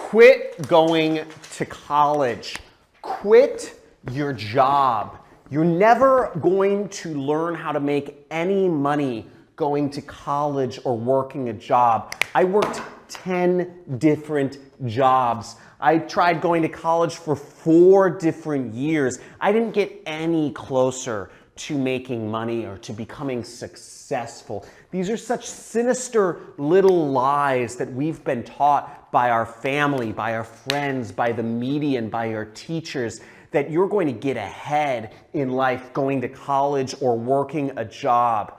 Quit going to college. Quit your job. You're never going to learn how to make any money going to college or working a job. I worked 10 different jobs. I tried going to college for 4 different years. I didn't get any closer to making money or to becoming successful. These are such sinister little lies that we've been taught by our family, by our friends, by the media, and by our teachers, that you're going to get ahead in life going to college or working a job.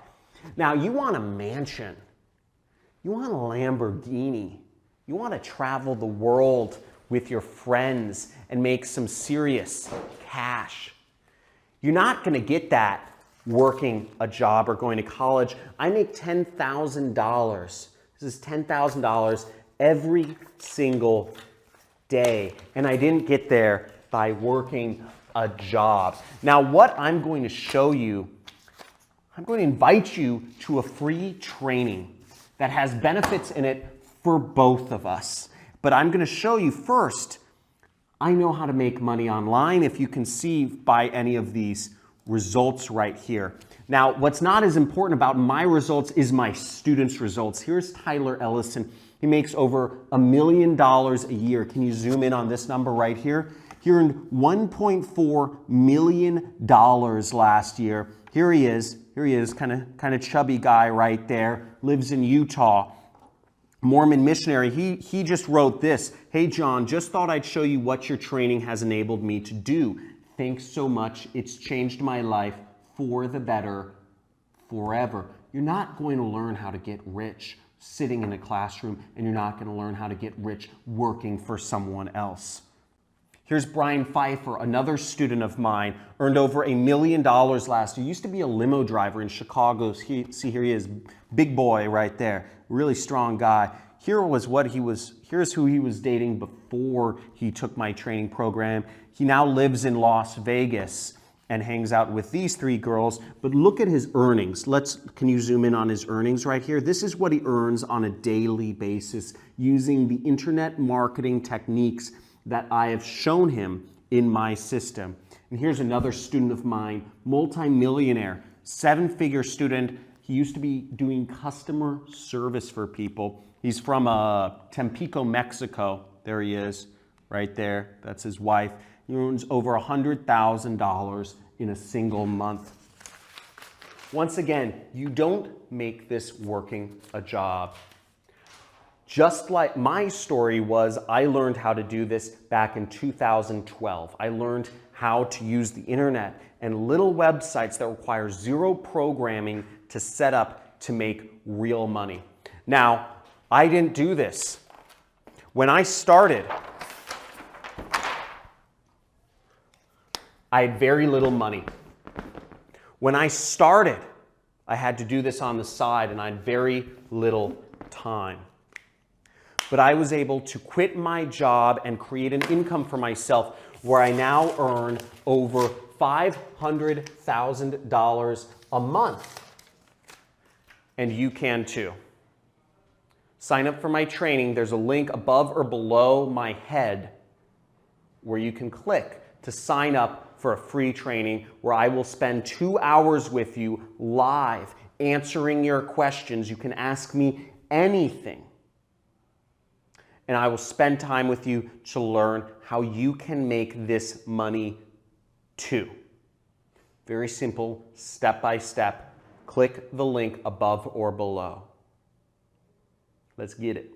Now, you want a mansion. You want a Lamborghini. You want to travel the world with your friends and make some serious cash. You're not going to get that working a job or going to college. I make $10,000. This is $10,000 every single day. And I didn't get there by working a job. Now, what I'm going to show you, I'm going to invite you to a free training that has benefits in it for both of us. But I'm going to show you first, I know how to make money online, if you can see by any of these results right here. Now, what's not as important about my results is my students' results. Here's Tyler Ellison. He makes over $1 million a year. Can you zoom in on this number right here? He earned $1.4 million last year. Here he is, kind of chubby guy right there, lives in Utah. Mormon missionary, he just wrote this. Hey John, just thought I'd show you what your training has enabled me to do. Thanks so much. It's changed my life for the better forever. You're not going to learn how to get rich sitting in a classroom, and you're not going to learn how to get rich working for someone else. Here's Brian Pfeiffer, another student of mine, earned over $1 million last year. Used to be a limo driver in Chicago. See, here he is, big boy right there, really strong guy. Here's who he was dating before he took my training program. He now lives in Las Vegas and hangs out with these 3 girls. But look at his earnings. Can you zoom in on his earnings right here? This is what he earns on a daily basis using the internet marketing techniques that I have shown him in my system. And here's another student of mine, multi-millionaire, 7-figure student. He used to be doing customer service for people. He's from Tampico, Mexico. There he is, right there. That's his wife. He earns over $100,000 in a single month. Once again, you don't make this working a job. Just like my story was, I learned how to do this back in 2012. I learned how to use the internet and little websites that require 0 programming to set up to make real money. Now, I didn't do this. When I started, I had very little money. When I started, I had to do this on the side and I had very little time. But I was able to quit my job and create an income for myself where I now earn over $500,000 a month. And you can too. Sign up for my training. There's a link above or below my head where you can click to sign up for a free training where I will spend 2 hours with you live answering your questions. You can ask me anything. And I will spend time with you to learn how you can make this money too. Very simple, step by step. Click the link above or below. Let's get it.